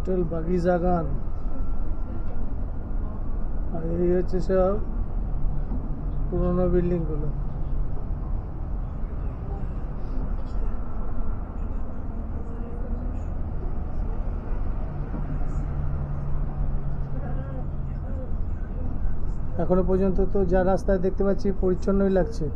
Hotel বাগিজাগান। আর এই হচ্ছে সব পুরোনো বিল্ডিং গুলো। এখনো পর্যন্ত তো যা রাস্তায় দেখতে পাচ্ছি পরিচ্ছন্নই লাগছে।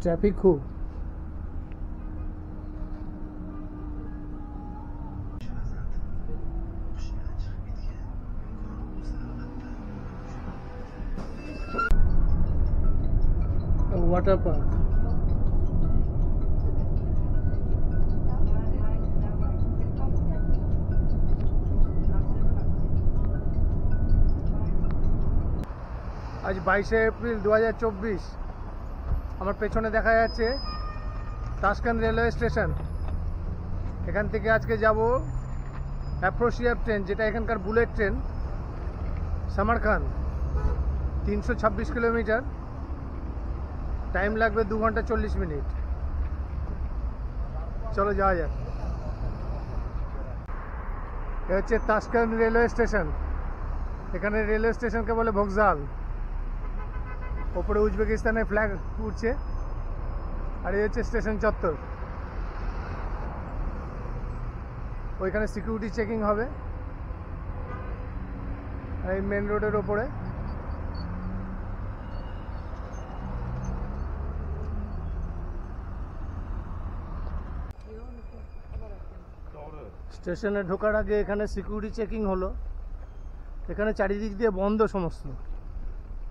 ট্রাফিক খুব। Water park. আজ 22শে এপ্রিল 2024। আমার পেছনে দেখা যাচ্ছে তাশকান্দ রেলওয়ে স্টেশন। এখান থেকে আজকে যাব অ্যাফ্রোসিয়াব ট্রেন, যেটা এখানকার bullet train, Samarkand. 326 kilometre, time লাগবে 2 ঘন্টা 40 মিনিট। চলো যাওয়া যাক। এ হচ্ছে তাশকান্দ রেলওয়ে স্টেশন। এখানে রেলওয়ে স্টেশনকে বলে ভোকজাল। ওপরে উজবেকিস্তানের ফ্ল্যাগ উঠছে। আর এই হচ্ছে স্টেশন চত্বর। ওইখানে সিকিউরিটি চেকিং হবে। আর এই মেন রোডের ওপরে স্টেশনে ঢোকার আগে এখানে সিকিউরিটি চেকিং হলো। এখানে চারিদিক দিয়ে বন্ধ সমস্ত।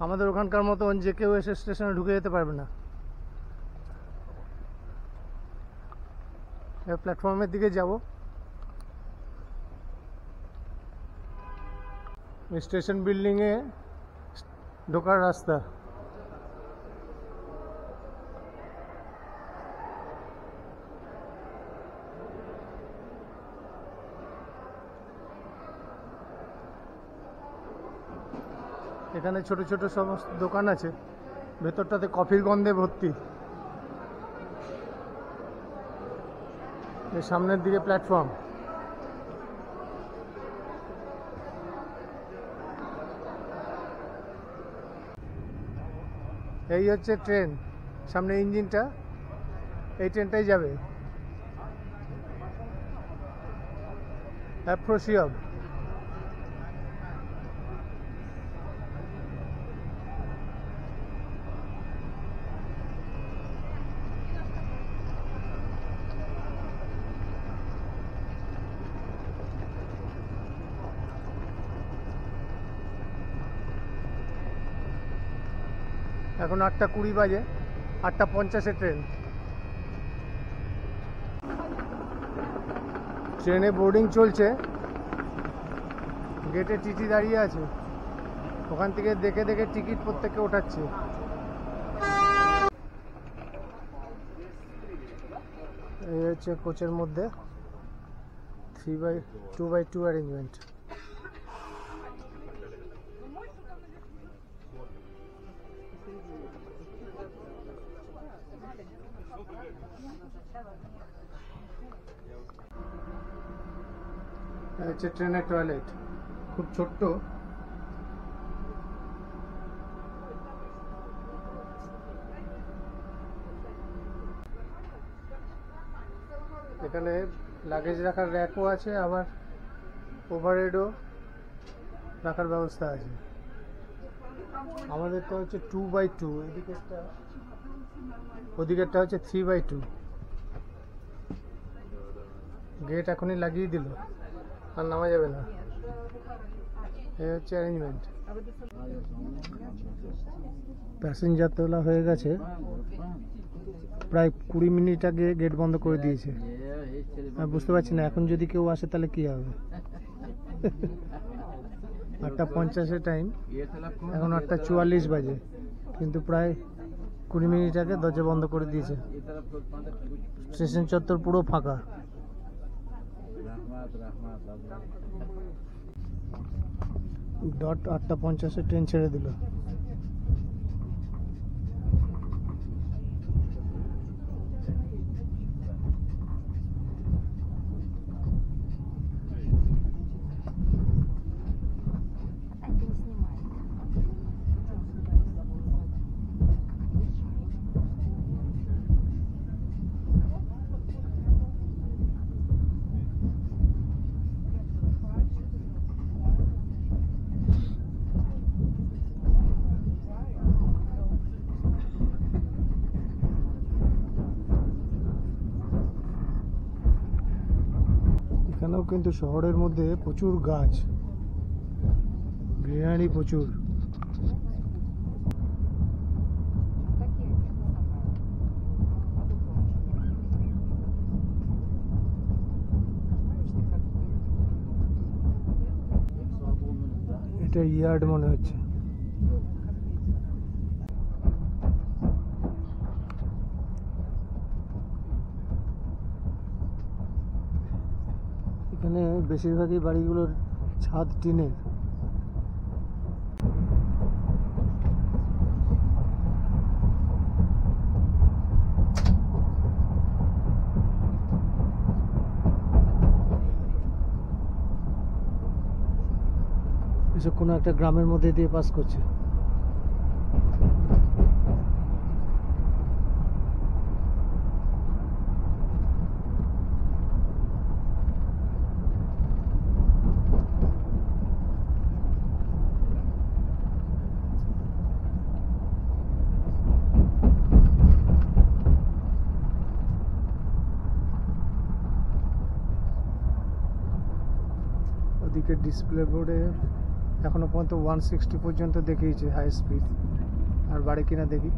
আমাদের ওখানকার মতন যে কেউ এসে স্টেশনে ঢুকে যেতে পারবে না। প্ল্যাটফর্মের দিকে যাব। স্টেশন বিল্ডিংয়ে ঢোকার রাস্তা। এখানে ছোট ছোট সমস্ত দোকান আছে। ভেতরটাতে কফির গন্ধে ভর্তি। এর সামনের দিকে প্ল্যাটফর্ম। এই হচ্ছে ট্রেন। সামনে ইঞ্জিনটা, এই ট্রেনটাই যাবে অ্যাফ্রোসিয়াব। এখন 8টা 20 বাজে। 8টা 50-এ ট্রেন। ট্রেনে বোর্ডিং চলছে। গেটে টিটি দাঁড়িয়ে আছে। ওখান থেকে দেখে দেখে টিকিট প্রত্যেককে ওঠাচ্ছে। এই হচ্ছে কোচের মধ্যে 2x2 অ্যারেঞ্জমেন্ট। হচ্ছে ট্রেনের টয়লেট, খুব ছোট্ট। এখানে লাগেজ রাখার র্যাকও আছে, আবার ওভারহেডও রাখার ব্যবস্থা আছে। আমাদের তো হচ্ছে 2x2, ওদিকেরটা হচ্ছে 3x2। গেট এখনই লাগিয়ে দিল, আর নামা যাবে না। এই হচ্ছে অ্যারেঞ্জমেন্ট। প্যাসেঞ্জার তোলা হয়ে গেছে। প্রায় 20 মিনিট আগে গেট বন্ধ করে দিয়েছে। আমি বুঝতে পারছি না এখন যদি কেউ আসে তাহলে কি হবে। 8টা 50-এ টাইম, এখন 8টা 44 বাজে, কিন্তু প্রায় 20 মিনিট আগে দরজা বন্ধ করে দিয়েছে। স্টেশন চত্বর পুরো ফাঁকা। 8টা 50-এ ট্রেন ছেড়ে দিল। এখানেও কিন্তু শহরের মধ্যে প্রচুর গাছ, গ্রিনারি প্রচুর। এটা ইয়ার্ড মনে হচ্ছে। এখানে বেশিরভাগই বাড়িগুলোর ছাদ টিনের। এসব কোনো একটা গ্রামের মধ্যে দিয়ে পাস করছে। ওদিকে ডিসপ্লে বোর্ডে এখনো পর্যন্ত 160 পর্যন্ত দেখিয়েছে হাই স্পিড। আর বাড়ে কিনা দেখি।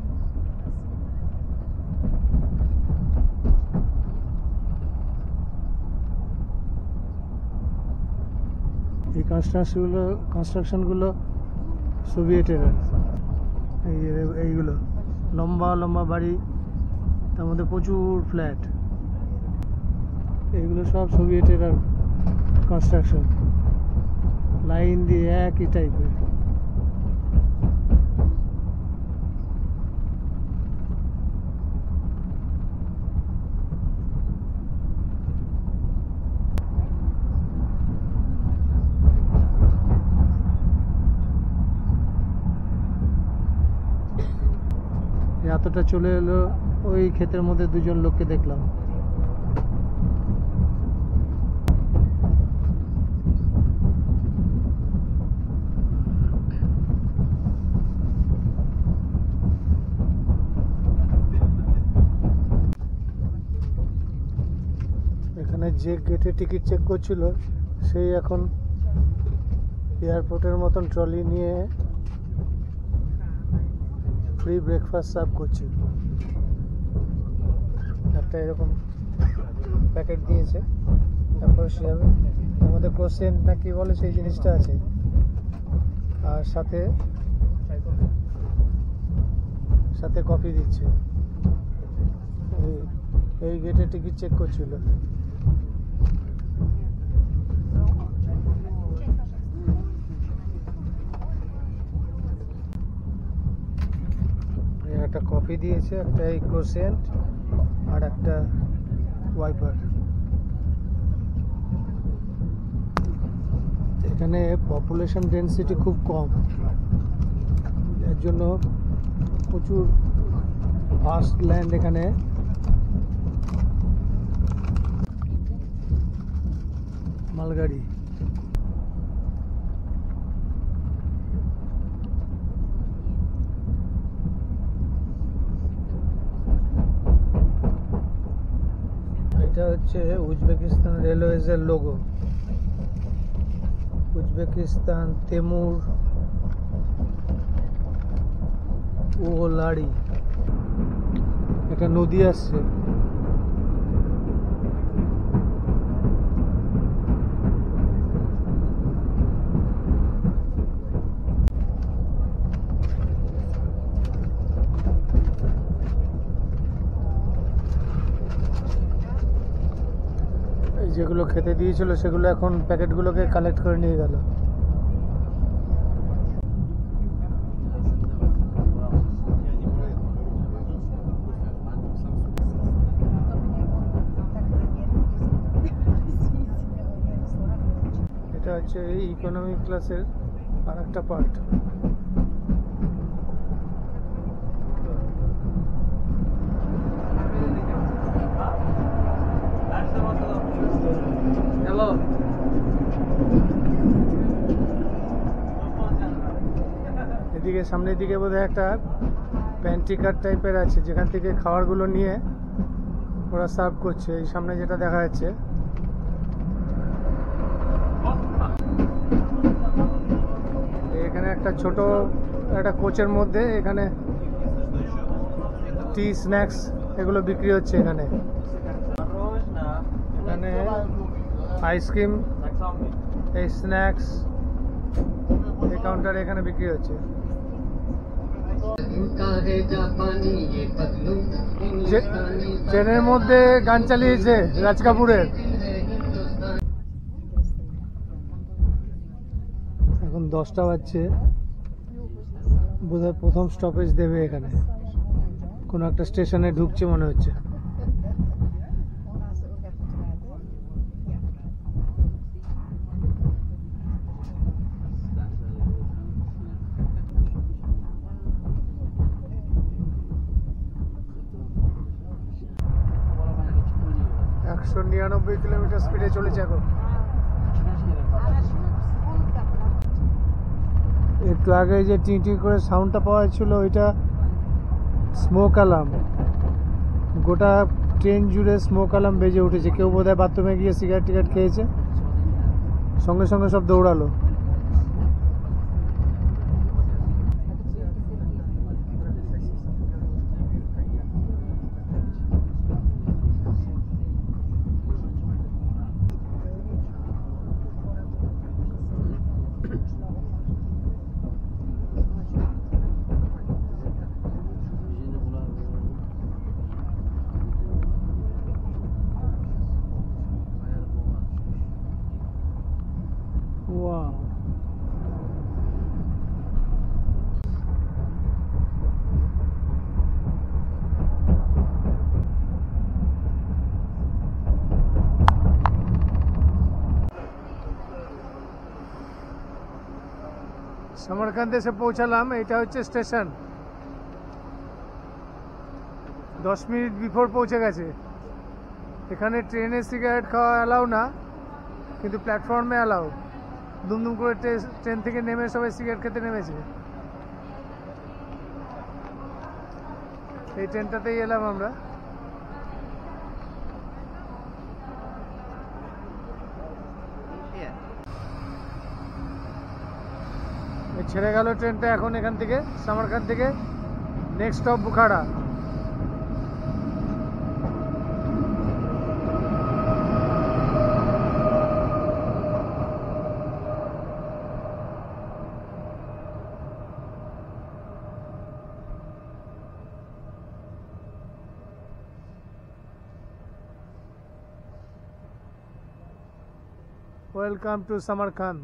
এই কনস্ট্রাকশনগুলো সোভিয়েটের। এইগুলো লম্বা লম্বা বাড়ি, তার মধ্যে প্রচুর ফ্ল্যাট। এইগুলো সব সোভিয়েটের আর কনস্ট্রাকশন, লাইন দিয়ে একই টাইপের। এতটা চলে এলো, ওই ক্ষেতের মধ্যে দুজন লোককে দেখলাম। এখানে যে গেটে টিকিট চেক করছিল সেই এখন এয়ারপোর্টের মতন ট্রলি নিয়ে ফ্রি ব্রেকফাস্ট সার্ভ করছে। একটা এরকম প্যাকেট দিয়েছে, তারপরে সে এর মধ্যে কোশ্চেন না কি বলে সেই জিনিসটা আছে, আর সাথে সাথে কফি দিচ্ছে। এই গেটে টিকিট চেক করছিল। একটা কফি দিয়েছে, একটা এই ক্রোসেন্ট আর একটা ওয়াইপার। এখানে পপুলেশন ডেন্সিটি খুব কম, এর জন্য প্রচুর ভাস্ট ল্যান্ড। এখানে মালগাড়ি। এটা হচ্ছে উজবেকিস্তান রেলওয়েজের লোগো। উজবেকিস্তান, তেমুর, ওলাড়ি। একটা নদী আসছে। যেগুলো খেতে দিয়েছিল সেগুলো এখন প্যাকেটগুলোকে কালেক্ট করে নিয়ে গেল। এটা হচ্ছে এই ইকোনমি ক্লাসের আর একটা পার্ট। এদিকে সামনের দিকে বোধহয় একটা প্যান্ট্রিকার টাইপের আছে, যেখান থেকে খাবারগুলো নিয়ে ওরা সার্ভ করছে। এই সামনে যেটা দেখা যাচ্ছে একটা ছোট একটা কোচের মধ্যে এখানে টি স্ন্যাক্স এগুলো বিক্রি হচ্ছে। এখানে এখানে আইসক্রিম, এই স্ন্যাক্স এই কাউন্টারে এখানে বিক্রি হচ্ছে। ট্রেনের মধ্যে গান চালিয়েছে রাজ কাপুরের। এখন 10টা বাজছে, বোধহয় প্রথম স্টপেজ দেবে এখানে, কোনো একটা স্টেশনে ঢুকছে মনে হচ্ছে। একশো 99 কিলোমিটার স্পিডে চলেছে এখন। একটু আগে যে টি করে সাউন্ডটা পাওয়া যাচ্ছিল ওইটা স্মোক অ্যালার্ম। গোটা ট্রেন জুড়ে স্মোক অ্যালার্ম বেজে উঠেছে। কেউ বোধহয় বাথরুমে গিয়ে সিগারেট টিগারেট খেয়েছে, সঙ্গে সঙ্গে সব দৌড়ালো। Wow. समरकंद से पौঁছালাম। এটা হচ্ছে স্টেশন। 10 মিনিট বিফোর পৌঁছে গেছে। এখানে ট্রেনে সিগারেট খাওয়া অ্যালাউ না, কিন্তু প্ল্যাটফর্মে অ্যালাউ। দুমদুম করে ট্রেন থেকে নেমে সবাই সিগারেট খেতে নেমেছে। এই ট্রেনটাতেই এলাম আমরা। ছেড়ে গেল ট্রেনটা এখন এখান থেকে, সামারকান্দ থেকে। Next stop Bukhara. Welcome to Samarkand.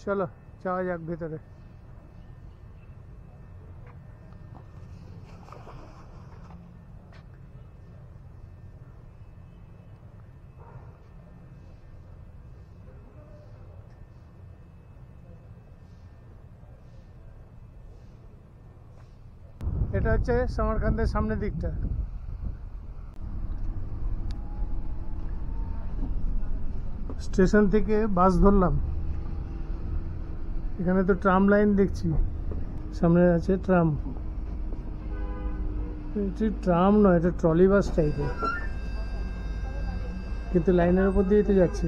চলো যাওয়া যাক ভেতরে। এটা হচ্ছে সামারকান্দের সামনের দিকটা। স্টেশন থেকে বাস ধরলাম। এখানে তো ট্রাম লাইন দেখছি, সামনে আছে ট্রাম। এটি ট্রাম নয়, এটা ট্রলি বাস টাইপের, কিন্তু লাইনের উপর দিয়ে তো যাচ্ছে।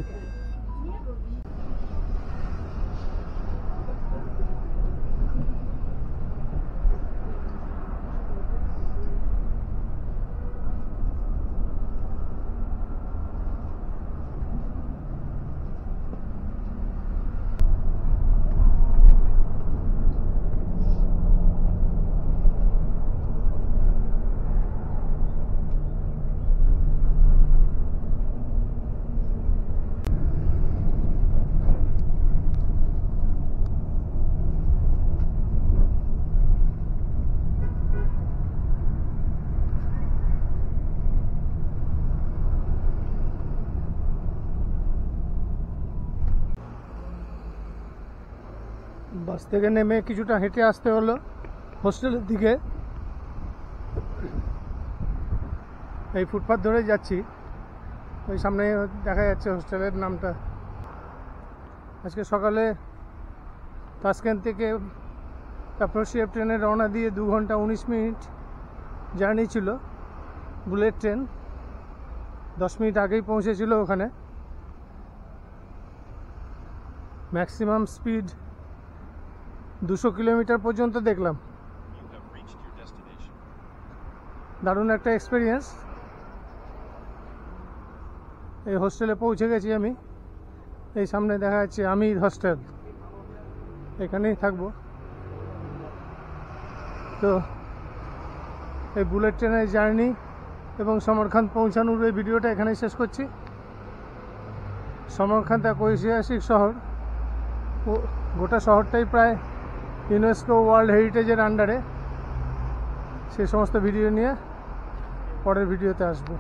বাস থেকে নেমে কিছুটা হেঁটে আসতে হলো হোস্টেলের দিকে। এই ফুটপাথ ধরে যাচ্ছি, ওই সামনে দেখা যাচ্ছে হোস্টেলের নামটা। আজকে সকালে তাসকেন্দ থেকে অ্যাপ্রোচিয়েভ ট্রেনে রওনা দিয়ে 2 ঘন্টা 19 মিনিট জার্নি ছিল। বুলেট ট্রেন 10 মিনিট আগেই পৌঁছেছিল ওখানে। ম্যাক্সিমাম স্পিড 200 কিলোমিটার পর্যন্ত দেখলাম। দারুণ একটা এক্সপিরিয়েন্স। এই হোস্টেলে পৌঁছে গেছি আমি। এই সামনে দেখা যাচ্ছে আমির হোস্টেল, এখানেই থাকবো। তো এই বুলেট ট্রেনের জার্নি এবং সমরখান পৌঁছানোর এই ভিডিওটা এখানেই শেষ করছি। সমরখান এক ঐতিহাসিক শহর, গোটা শহরটাই প্রায় ইউনেস্কো ওয়ার্ল্ড হেরিটেজের আন্ডারে। সেই সমস্ত ভিডিও নিয়ে পরের ভিডিওতে আসবো।